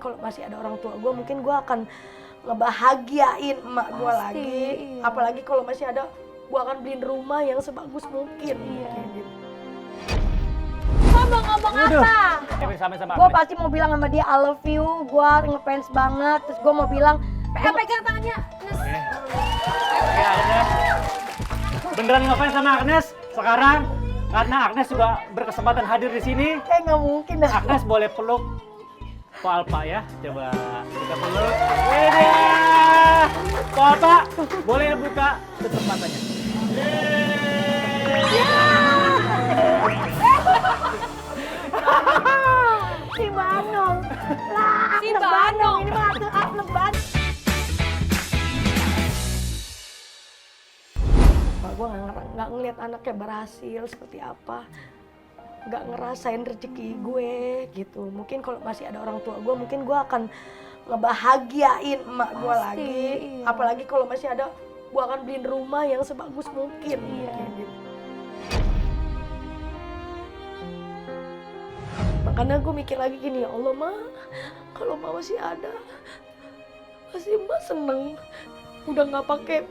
kalau masih ada orang tua gue, mungkin gue akan ngebahagiain emak gue lagi. Iya. Apalagi kalau masih ada, gue akan beliin rumah yang sebagus mungkin. Iya. Gitu. Ngomong apa? Sama-sama. Gue pasti mau bilang sama dia I love you, gue ngefans banget. Terus gue mau bilang, Pegang tangannya. Oke, Agnes. Beneran ngefans sama Agnes sekarang? Karena Agnes juga berkesempatan hadir di sini. kayak nggak mungkin dah. Agnes boleh peluk Pak Alpa ya. Coba kita peluk. Wede! Pak Alpa, boleh buka kesempatannya. Si Banong. Lah, Si anak Banong. Ini mah anak Banong. Gue nggak ngeliat anaknya berhasil seperti apa, nggak ngerasain rezeki gue gitu. Mungkin kalau masih ada orang tua gue, mungkin gue akan ngebahagiain emak gue Pasti, lagi. iya. Apalagi kalau masih ada, gue akan beliin rumah yang sebagus mungkin. Iya. Kayak gitu. Makanya gue mikir lagi gini, ya Allah Ma, kalau Ma masih ada, pasti Ma seneng. Udah nggak pakai,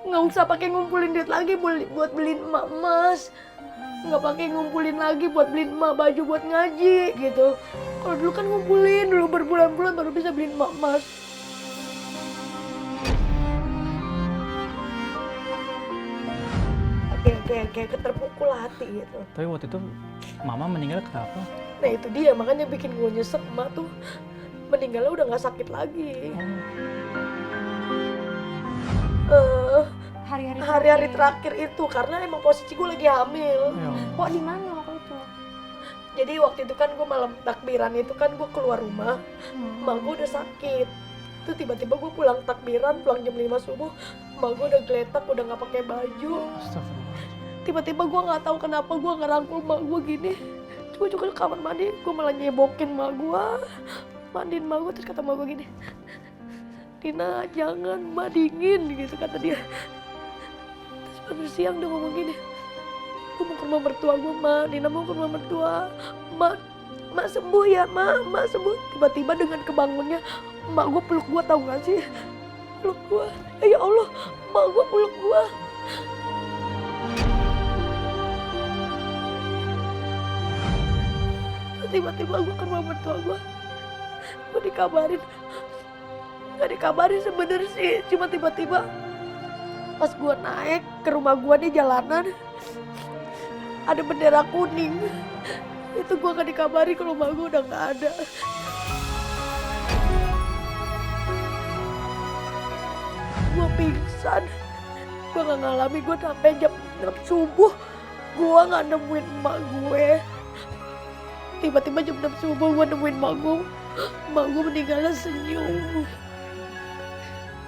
nggak usah pakai ngumpulin duit lagi buat beliin emak emas, nggak pakai ngumpulin lagi buat beliin emak baju buat ngaji gitu. Kalau dulu kan ngumpulin dulu berbulan-bulan baru bisa beliin emak emas. Kayak keterpukul hati gitu. Tapi waktu itu Mama meninggal kenapa? Nah itu dia, makanya bikin gue nyesek. Emak tuh meninggalnya udah nggak sakit lagi. Hari-hari terakhir itu karena emang posisi gue lagi hamil. Kok di mana waktu itu? Jadi waktu itu kan gue malam takbiran itu kan gue keluar rumah, emak gue udah sakit. Tuh tiba-tiba gue pulang takbiran, pulang jam 5 subuh, emak gue udah geletak, udah nggak pakai baju. Astagfirullah. Tiba-tiba gue nggak tahu kenapa gue ngerangkul emak gue gini. Gue juga ke kamar mandi, gue malah nyebokin emak gue, mandiin emak gue. Terus kata emak gue gini, Dina jangan, emak dingin gitu kata dia. Terus pada siang dia ngomong gini, gue mau ke rumah mertua gue, Ma. Dina mau ke rumah mertua. Mak sembuh ya, Mak sembuh. Tiba-tiba dengan kebangunnya, emak gue peluk gue, tau gak sih? Peluk gue. Ya Allah, emak gue peluk gue. Tiba-tiba gue ke rumah mertua gue dikabarin. Gak dikabarin sebenernya sih, cuma tiba-tiba pas gue naik ke rumah gue di jalanan, ada bendera kuning. Itu gue gak dikabari kalau rumah gue udah gak ada. Gue pingsan. Gue gak ngalami, gue sampai jam 6 subuh gue gak nemuin emak gue. Tiba-tiba jam 6 subuh gue nemuin emak gue. Emak gue meninggalnya senyum.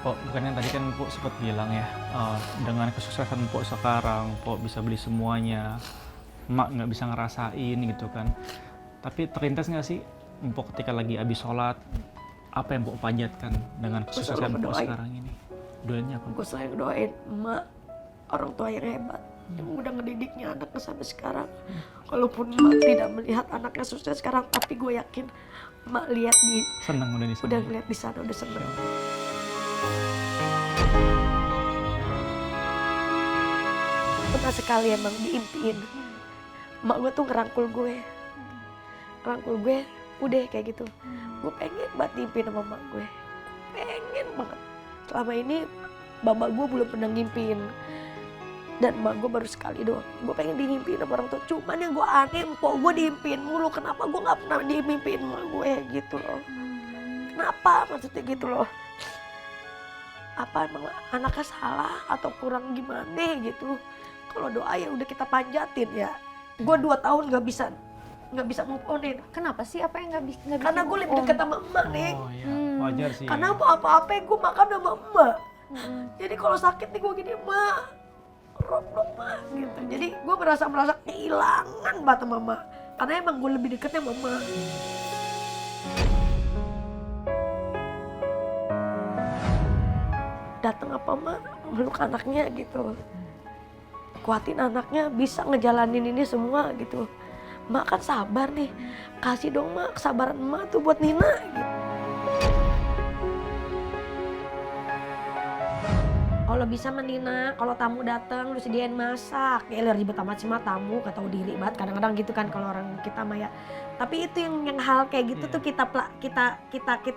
Pok, bukannya tadi kan Pok sempat bilang ya, dengan kesuksesan Pok sekarang, Pok bisa beli semuanya, Mak nggak bisa ngerasain gitu kan. Tapi terlintas nggak sih, Pok ketika lagi habis sholat, apa yang Pok panjatkan dengan kesuksesan Pok sekarang ini? Doanya apa? Gue selalu doain emak, orang tua yang hebat, yang udah ngedidiknya anaknya sampai sekarang. Walaupun emak tidak melihat anaknya sukses sekarang, tapi gue yakin emak lihat Seneng udah di sana. udah ngeliat di sana, udah seneng. Pernah sekali emang diimpiin, emak gue tuh ngerangkul gue, udah kayak gitu. Gue pengen banget diimpiin sama emak gue, pengen banget. Selama ini bapak gue belum pernah ngimpiin, dan emak gue baru sekali doang. Gue pengen diimpiin sama orang tua, cuman yang gue aneh, empok gue diimpiin mulu. Kenapa gue nggak pernah dimimpiin emak gue gitu loh? Kenapa maksudnya gitu loh? Apa emang anaknya salah atau kurang gimana gitu? Kalau doa ya udah kita panjatin ya. Gue 2 tahun nggak bisa move on-in. Kenapa sih? Apa yang nggak bisa? Karena gue lebih dekat sama emak nih. Oh iya, wajar sih. Karena apa-apa gue makan sama emak. Jadi kalau sakit nih gue gini, emak, rob emak gitu. Jadi gue merasa kehilangan banget sama emak. Karena emang gue lebih dekatnya sama emak. Datang apa emak, meluk anaknya gitu. Kuatin anaknya bisa ngejalanin ini semua gitu. Mak kan sabar nih, kasih dong mak kesabaran emak tuh buat Nina. Kalau bisa mah Nina, kalau tamu datang lu sediain masak. Ya ribet amat sih mah tamu, gak tahu diri banget. Kadang-kadang gitu kan kalau orang kita mah ya. Tapi itu yang hal kayak gitu tuh kita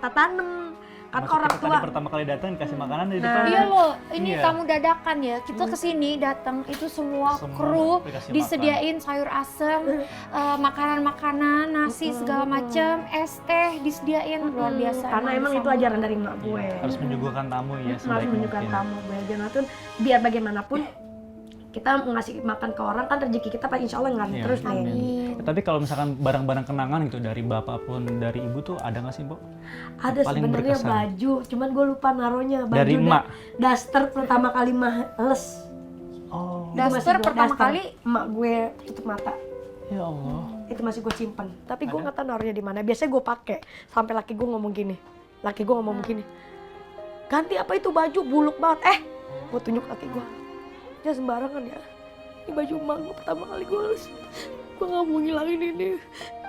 tanam. Kan Maksud orang kita tua. tadi pertama kali datang dikasih makanan di Nah. depan. Iya loh, ini Iya. tamu dadakan ya. Kita kesini datang itu semua Semua kru dikasih disediain sayur asem, makanan-makanan, nasi segala macam, es teh disediain luar biasa. Karena emang itu ajaran dari emak gue. Iya, harus menyuguhkan tamu ya Harus sebaik menunjukkan mungkin. tamu gue. Jangan biar bagaimanapun kita ngasih makan ke orang kan rezeki kita Pak insya Allah ngalir Iya, terus deh. amin. Tapi kalau misalkan barang-barang kenangan gitu dari bapak pun dari ibu tuh ada nggak sih, Bu? Ada Paling sebenarnya berkesan. baju, cuman gue lupa naruhnya. Baju Dari emak? daster pertama kali les. Oh, Itu masih Daster gua- pertama kali? emak gue tutup mata. ya Allah. Itu masih gue simpen. Tapi gue nggak tahu naruhnya di mana. Biasanya gue pakai sampai laki gue ngomong gini. Laki gue ngomong gini. Ganti apa itu baju buluk banget. Gue tunjuk laki gue. Jangan sembarangan ya. Ini baju emak gue pertama kali gue les. Gue gak mau ngilangin ini.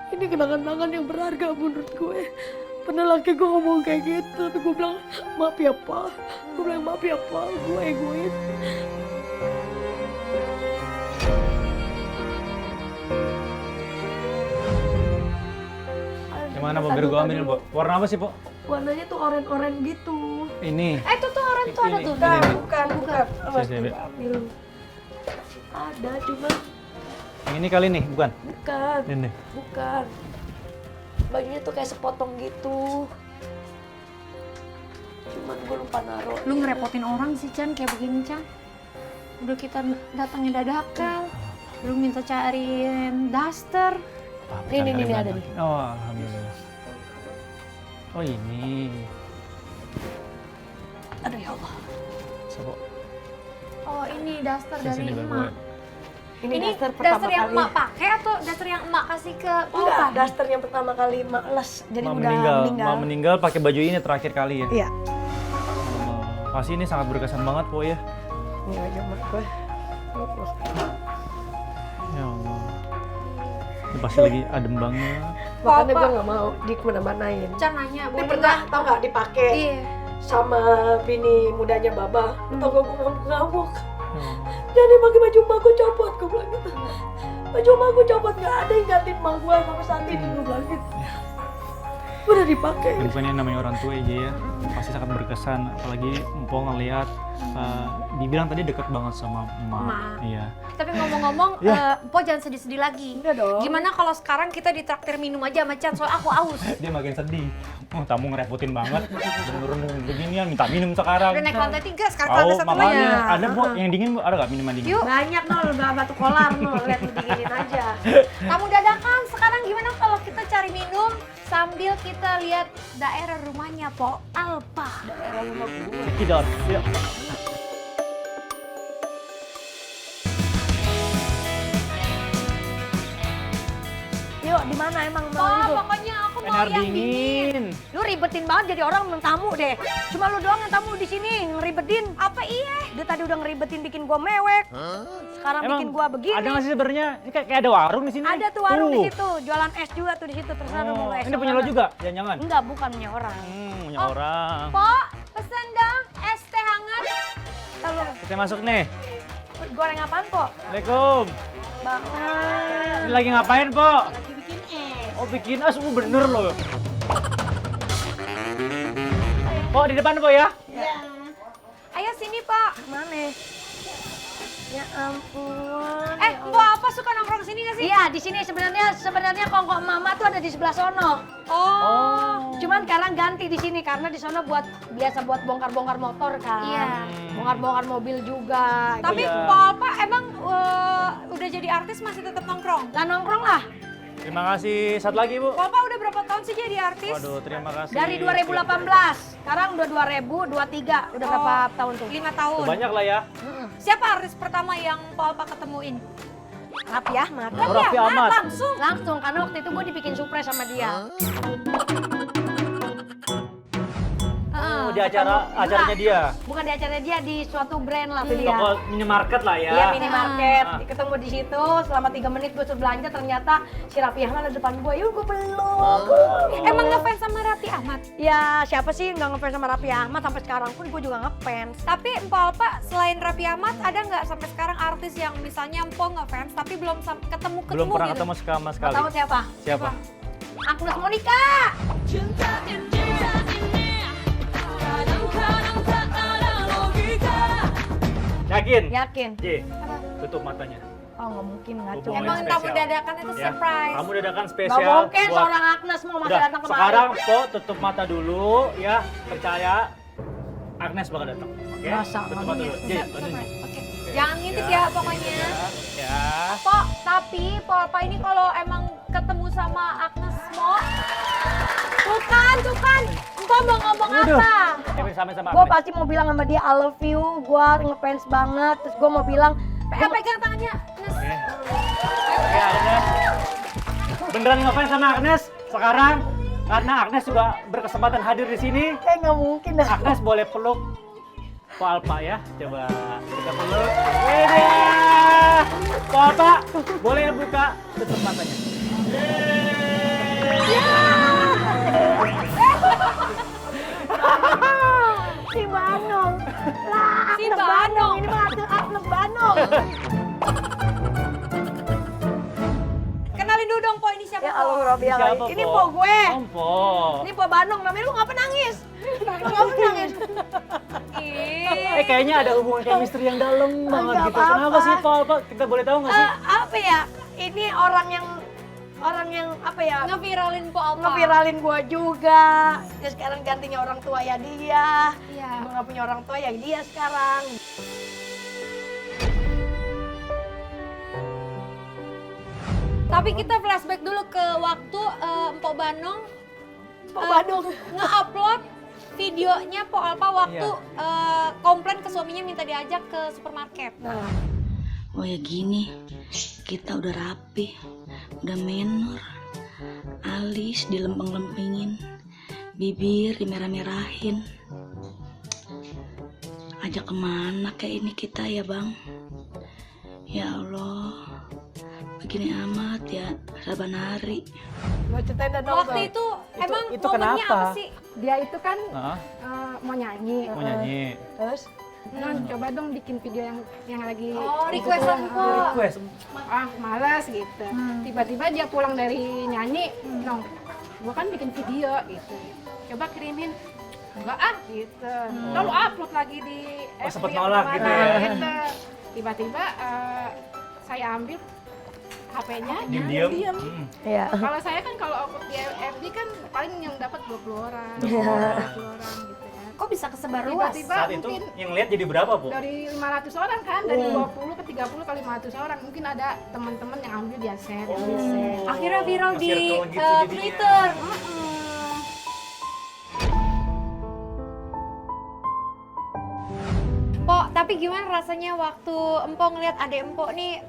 Ini kenangan-kenangan yang berharga menurut gue. Pernah laki gue ngomong kayak gitu. Tapi gue bilang maaf ya Pak. Gue bilang maaf ya Pak. Gue egois. Gimana, Bu? Biar gue ambilin, Bu. Warna apa sih, Bu? Warnanya tuh oranye-oranye gitu. Ini. Itu tuh orang tuh ada Ini. tuh. Bukan. Awas Sini, gue Beb. ambil. Ada cuma Yang ini kali nih, bukan? bukan. Ini. Bukan. Bajunya tuh kayak sepotong gitu. Cuman gue lupa naruh. Lu ngerepotin orang sih Chan kayak begini Chan. Udah kita datangnya dadakan. Lu minta cariin daster. Apa, Ini, kali-kali ada banyak. nih. Oh, alhamdulillah. Oh, ini. Aduh ya Allah. Coba. Oh ini daster dari Sini, Bu. emak. Ini, Ini daster pertama daster yang kali. emak pakai atau daster yang emak kasih ke Enggak, Papa? daster yang pertama kali emak les. Jadi Mak udah meninggal. Mak meninggal pakai baju ini terakhir kali ya. Iya. Oh, pasti ini sangat berkesan banget, Po ya. Ini aja emak gue. Ya Allah. Ini pasti lagi adem banget. Makanya Papa. gue gak mau dikemana-manain. Chan nanya, Ini boleh pernah nggak? tau gak dipakai Iya. sama bini mudanya Baba. Tau gak gue ngamuk. Ya Allah. Jadi pakai baju emak gue copot, gue bilang gitu. Baju emak gue copot, gak ada yang gantiin emak gue sampai saat ini, gue bilang gitu. Udah dipakai. Ya, bukannya namanya orang tua aja ya, pasti sangat berkesan. Apalagi Empo ngelihat, dibilang tadi deket banget sama emak. Emak. Iya. Tapi ngomong-ngomong, Ya. Po jangan sedih-sedih lagi. Enggak dong. Gimana kalau sekarang kita ditraktir minum aja sama Chan, soal aku aus. Dia makin sedih. Oh, tamu ngerepotin banget. Bener-bener beginian minta minum sekarang. Udah naik lantai 3, sekarang Tahu lantai 1 lagi. makanya ya. ada, Bu, yang dingin, Bu? Ada nggak minuman dingin? Yuk, Banyak nol, batu kolar nol, lihat lu diginin aja. kamu dadakan. Sekarang gimana kalau kita cari minum sambil kita lihat daerah rumahnya Po Alpa. Tidak. Ya. Yuk, di mana emang Po, mau itu? pokoknya aku mau Air yang dingin. dingin. Lu ribetin banget jadi orang tamu deh. Cuma lu doang yang tamu di sini ngeribetin. Apa iya? Dia tadi udah ngeribetin bikin gua mewek. Sekarang bikin gua begini. Ada nggak sih sebenarnya? Ini kayak ada warung di sini. Ada tuh warung di situ, jualan es juga tuh di situ. Terserah lu mau Oh, es. ini yang punya lo mana. juga? Jangan-jangan. Enggak, bukan punya orang. Punya Oh. orang. Po, pesen dong es teh hangat. Kalau Kita masuk nih. goreng apaan kok? Assalamualaikum. Banget. Ini lagi ngapain, Po? Lagi bikin es. Oh, bikin es. Bener loh. Po, di depan, Po ya? Ayo sini, Pak. Mana? Ya ampun. Po apa suka nongkrong sini nggak sih? Iya, di sini sebenarnya kongkong mama tuh ada di sebelah sono. Oh. Cuman sekarang ganti di sini karena di sono biasa buat bongkar-bongkar motor kan. Iya. Bongkar-bongkar mobil juga. Tapi Iya. Po Alpa emang udah jadi artis masih tetap nongkrong? Lah nongkrong lah. Terima kasih. Satu lagi, Bu. Po Alpa udah berapa tahun sih jadi artis? Waduh, terima kasih. Dari 2018. Sekarang udah 2023. Udah berapa tahun tuh? 5 tahun. Banyak lah ya. Siapa artis pertama yang Po Alpa ketemuin? Raffi Ahmad. Raffi Ahmad. Langsung. Langsung karena waktu itu gue dibikin surprise sama dia. Oh, di acaranya dia. Bukan di acaranya dia, di suatu brand lah tuh dia. Toko minimarket lah ya. Iya, minimarket. Ah. Ketemu di situ selama 3 menit gue suruh belanja, ternyata si Raffi Ahmad ada depan gue. Yuk gue peluk. Emang ngefans sama Raffi Ahmad? Ya siapa sih nggak ngefans sama Raffi Ahmad, sampai sekarang pun gue juga ngefans. Tapi Empo Alpa selain Raffi Ahmad ada nggak sampai sekarang artis yang misalnya Empo ngefans tapi belum ketemu Belum pernah gitu? ketemu sama sekali. Tahu siapa? Siapa? Agnes Monica. Yakin? Yakin? J, tutup matanya. Oh nggak mungkin, ngaco. Hubungan Emang spesial. tamu dadakan itu Ya, surprise. kamu dadakan Nggak spesial. mungkin buat- seorang Agnes mau masih Udah, datang kemari. sekarang Po tutup mata dulu ya, percaya. Agnes bakal datang. Oke? Masa, Tutup nggak mata dulu. mungkin. J, Surprise. bantuin. Oke. Jangan ngintip ya pokoknya. Ya. Po, tapi Po Alpa ini kalau emang ketemu sama Agnes Mo, tuh kan, Empo mau ngomong Waduh. apa? Sama Gue Agnes. pasti mau bilang sama dia I love you, gue ngefans banget. Terus gue mau bilang, Pegang tangannya, Agnes. Oke. Oke, Agnes. Beneran ngefans sama Agnes sekarang? Karena Agnes juga berkesempatan hadir di sini. kayak nggak mungkin dah. Agnes boleh peluk Po Alpa ya. Coba kita peluk. Wede. Po Alpa, boleh buka tutup matanya. Si Banong. Lah, Si Agnes Banong. Ini mah Agnes Banong. Kenalin dulu dong Po, ini siapa Ya Po? Allah, Robi Siapa, Ini po gue. Po. Ini po Banong. Namanya lu ngapa nangis? Lu ngapa nangis? Ih, Kayaknya ada hubungan chemistry yang dalam banget Nggak gitu. Kenapa apa-apa. sih Po Alpa? Kita boleh tahu nggak sih? Apa ya? Ini orang yang apa ya? ngeviralin Po Alpa. Ngeviralin gua juga. Ya sekarang gantinya orang tua ya dia. Iya. Gua nggak punya orang tua ya dia sekarang. Tapi kita flashback dulu ke waktu Empo Banong Po Banong. nge-upload videonya Po Alpa waktu komplain ke suaminya minta diajak ke supermarket. Nah, Oh ya gini, kita udah rapi, udah menor, alis dilempeng-lempengin, bibir dimerah-merahin. Ajak kemana kayak ini kita ya bang? Ya Allah, begini amat ya, saban hari. gua ceritain dan dong. Waktu itu emang itu momennya kenapa? apa sih? Dia itu kan Hah? mau nyanyi. Mau nyanyi? Terus Non, coba dong bikin video yang lagi Oh, requestan Po. Request. malas gitu. Tiba-tiba dia pulang dari nyanyi, Nong, gua kan bikin video gitu. Coba kirimin. Enggak gitu. Lalu upload lagi di Oh, FB sempet yang nolak kemarin, gitu ya? gitu. Tiba-tiba saya ambil HP-nya, Diam-diam. ya. Kalau saya kan kalau upload di FB kan paling yang dapat 20 orang, 20 orang gitu kan. Kok bisa kesebar luas? Tiba-tiba Saat itu mungkin yang lihat jadi berapa, Bu? dari 500 orang kan, dari 20 ke 30 ke 500 orang. Mungkin ada teman-teman yang ambil dia share, dia share. Akhirnya viral di Circle gitu jadinya. Twitter. Po, tapi gimana rasanya waktu Empo ngeliat adek Empo nih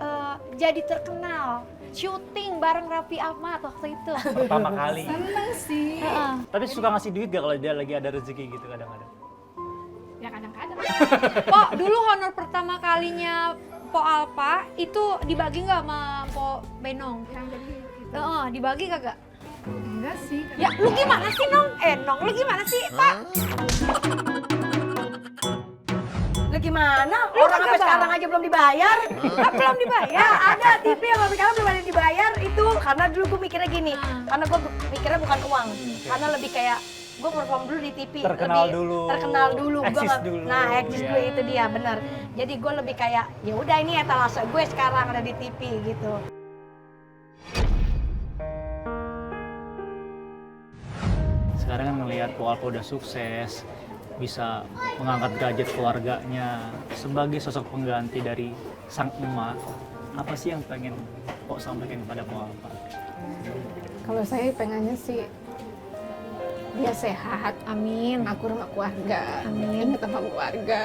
jadi terkenal, syuting bareng Raffi Ahmad waktu itu? Pertama kali. Seneng sih. Heeh. Tapi suka ngasih duit gak kalau dia lagi ada rezeki gitu kadang-kadang? Ya kadang-kadang. Po, dulu honor pertama kalinya Po Alpa itu dibagi nggak sama Po Benong? Yang jadi gitu. Heeh, dibagi kagak? Enggak sih. Ya, lu gimana sih, Nong? Nong, lu gimana sih, Pak? Lu gimana? Lu Orang kagak sampai sekarang bang? aja belum dibayar. Ah, belum dibayar. Ya ada TV yang sampai sekarang belum ada dibayar itu karena dulu gue mikirnya gini, karena gue mikirnya bukan uang, karena lebih kayak gue perform dulu di TV, Terkenal lebih dulu. terkenal dulu, Gua Eksis nggak- dulu. nah eksis Iya. dulu itu dia benar. Jadi gue lebih kayak ya udah ini etalase gue sekarang ada di TV gitu. Sekarang kan ngelihat Po Alpa udah sukses, bisa mengangkat derajat keluarganya sebagai sosok pengganti dari sang emak. Apa sih yang pengen Po sampaikan kepada Po Alpa? Kalau saya pengennya sih dia sehat, Amin. aku rumah keluarga, Amin. ingat sama keluarga.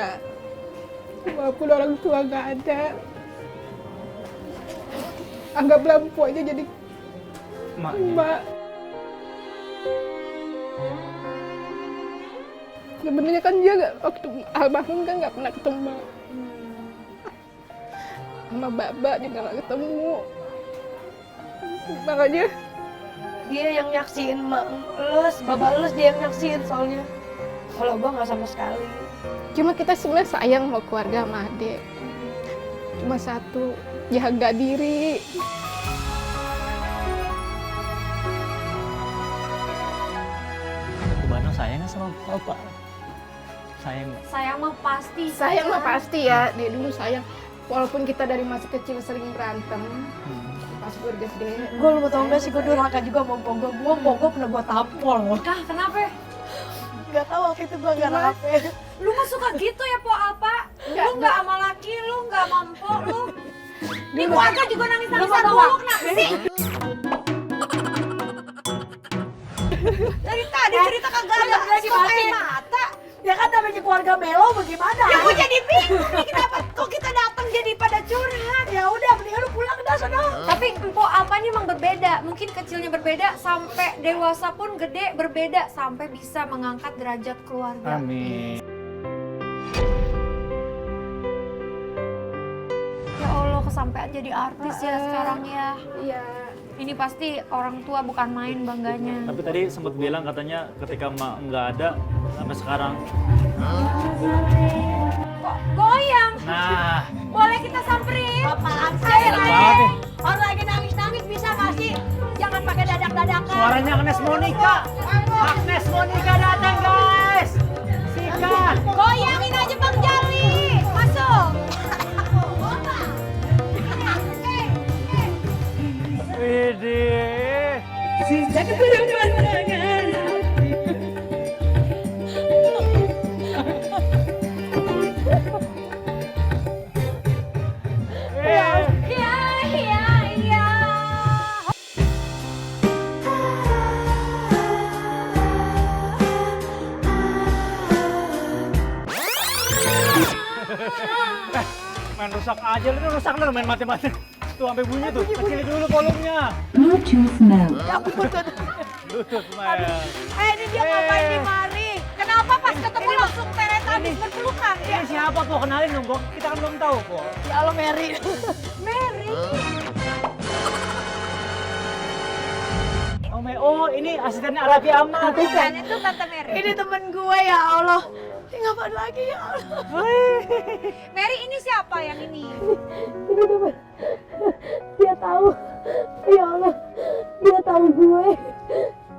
Walaupun orang tua nggak ada, anggaplah Mpok aja jadi Emaknya. emak. Sebenarnya kan dia nggak, waktu almarhum kan nggak pernah ketemu. Sama Baba juga nggak ketemu. Makanya Dia yang nyaksiin mak les, baba les dia yang nyaksiin soalnya. Kalau gua nggak sama sekali. cuma kita sebenarnya sayang sama keluarga sama adik. Cuma satu, jaga diri. Ke Bandung sayang nggak sama bapak? Sayang nggak? Sayang mah pasti. Sayang mah pasti ya, dia dulu sayang. Walaupun kita dari masih kecil sering berantem, pas gue gede. Gue lu tau gak sih, gue durhaka juga sama mpok gue. Mpok gue pernah gue tampol loh. Kah, kenapa? Gak tau waktu itu gue gak HP. Lu mah suka gitu ya, Po apa? Lu nggak sama laki, lu nggak sama empok lu. Di keluarga juga nangis-nangisan dulu, kenapa sih? Dari tadi cerita kagak ada pakai mata. Ya kan namanya keluarga Melo bagaimana? Ya gue jadi bingung nih, kenapa kok kita datang jadi pada curhat. Ya udah mendingan lu pulang dah sana. Tapi empok apa nih emang berbeda. Mungkin kecilnya berbeda sampai dewasa pun gede berbeda sampai bisa mengangkat derajat keluarga. Amin. Ya Allah, kesampaian jadi artis ya sekarang ya. Iya. Ini pasti orang tua bukan main bangganya. Tapi tadi sempat bilang katanya ketika mak nggak ada sampai sekarang. Kok goyang? Nah, Boleh kita samperin? Apaan sih? Ayo, banget ayo. nih. Orang lagi nangis-nangis bisa gak sih? Jangan pakai dadak-dadakan. Suaranya Agnes Monica. Agnes Monica datang guys. Sika. Goyangin aja Bang Jali. Masuk. Widih. Iya, iya, iya. Main rusak aja lu, rusak lu main mati-mati. Tuh sampai bunyi tuh. Kecilin dulu volumenya. Bluetooth mode. Bluetooth main. Ini dia ngapain di mari? Kenapa pas ketemu langsung habis berpelukan? Ini siapa kok? Kenalin dong kok. Kita kan belum tahu kok. Ya Allah Mary. Mary. Oh, ini asistennya Arafi Ahmad. Bukan, itu Tante Mary. Ini temen gue ya Allah. Ini ngapain lagi ya Allah? Mary ini siapa yang ini? Ini temen. Dia tahu. Ya Allah. Dia tahu gue.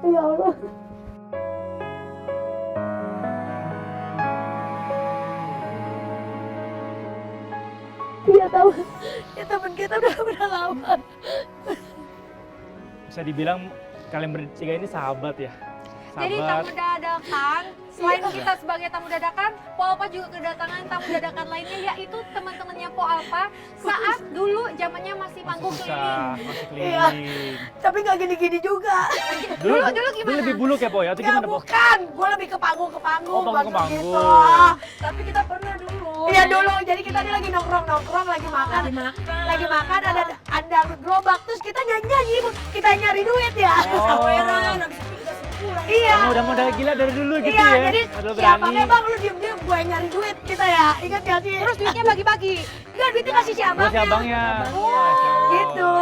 Ya Allah. Dia tahu. Ya temen kita udah lama. Bisa dibilang kalian bertiga ini sahabat ya. Jadi tamu dadakan, selain kita sebagai tamu dadakan, Po Alpa juga kedatangan tamu dadakan lainnya, yaitu teman-temannya Po Alpa saat dulu zamannya masih manggung susah, keliling. masih Iya. keliling. Tapi gak gini-gini juga. Dulu gimana? Dulu lebih buluk ya, Po ya? Atau Ya gimana, Po? bukan, gue lebih ke panggung-panggung. Oh, panggung ke maksud panggung. gitu. Tapi kita pernah dulu. Iya dulu, jadi kita ini lagi nongkrong, lagi makan. Lagi makan, ada gerobak, terus kita nyanyi, kita nyari duit ya. Oh. Iya. Kamu udah modal gila dari dulu gitu Iya, ya? jadi Udah siapa berani. bang lu diem-diem gue yang nyari duit kita ya, ingat gak sih? Terus duitnya bagi-bagi. Enggak, duitnya kasih si Buat si abangnya. abangnya. Gitu.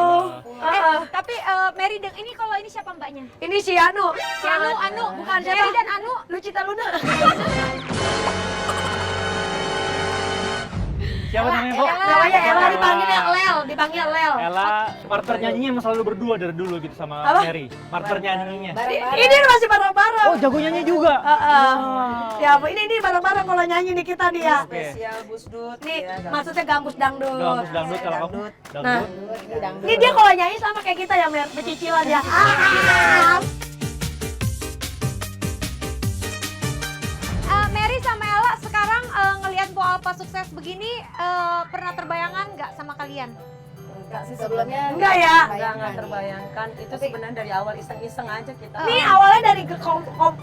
Tapi Mary dan ini kalau ini siapa mbaknya? Ini si Anu. Si Anu, bukan Mary siapa? dan Anu. Lucita Luna. Siapa namanya, Po? Namanya Ella, dipanggil Lel. Ella, partner nyanyinya emang selalu berdua dari dulu gitu sama Apa? Mary. Partner nyanyinya. Ini masih bareng-bareng. Oh, jago nyanyi juga. Ya, ini bareng-bareng kalau nyanyi nih kita nih ya. Oke. Nih, maksudnya gambus dangdut. Gambus dangdut kalau kamu Nah, dangdut. ini dia kalau nyanyi sama kayak kita ya, Mer, pecicilan ya. Mary sama Ella sekarang ngelihat Po Alpa sukses begini, pernah terbayangan nggak sama kalian? Enggak sih sebelumnya. Enggak ya? Enggak terbayangkan. Itu sebenarnya dari awal iseng-iseng aja kita. Ini awalnya dari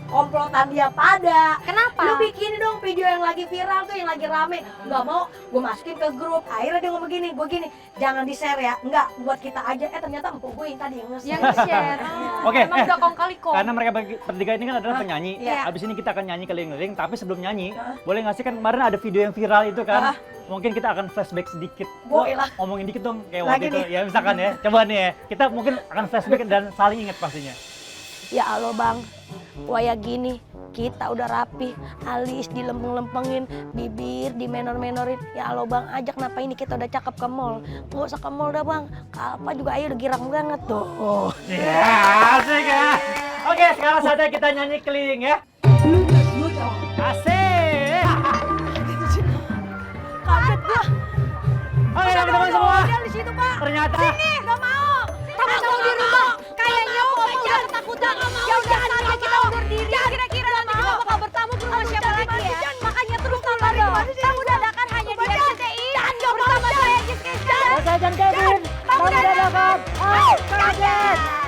komplotan setan dia pada. Kenapa? Lu bikin dong video yang lagi viral tuh, yang lagi rame. Nggak mau, gue masukin ke grup. Akhirnya dia ngomong gini, gue gini, jangan di-share ya. Enggak, buat kita aja. Ternyata empuk gue yang tadi yang nge-share. Yang share. Oke, Emang udah kong kali kong. Karena mereka bertiga ini kan adalah penyanyi. Iya. Abis ini kita akan nyanyi keliling-keliling, tapi sebelum nyanyi, boleh nggak sih, kan kemarin ada video yang viral itu kan? Mungkin kita akan flashback sedikit. Boleh lah. Ngomongin dikit dong kayak Lagi waktu itu. nih. Ya misalkan ya, coba nih ya. Kita mungkin akan flashback dan saling ingat pastinya. Ya Allah bang, waya gini, kita udah rapi, alis dilempeng-lempengin, bibir dimenor-menorin. Ya Allah bang, ajak kenapa ini kita udah cakep ke mall. Nggak usah ke mall dah bang, apa juga ayo udah girang banget tuh. Ya, asik ya. Oke, sekarang saatnya kita nyanyi keliling ya. Asik. Kaget gua. Oke, teman-teman semua. Di situ pak. Ternyata Nggak mau. Kamu di rumah. Kayaknya kamu udah ketakutan. Ya udah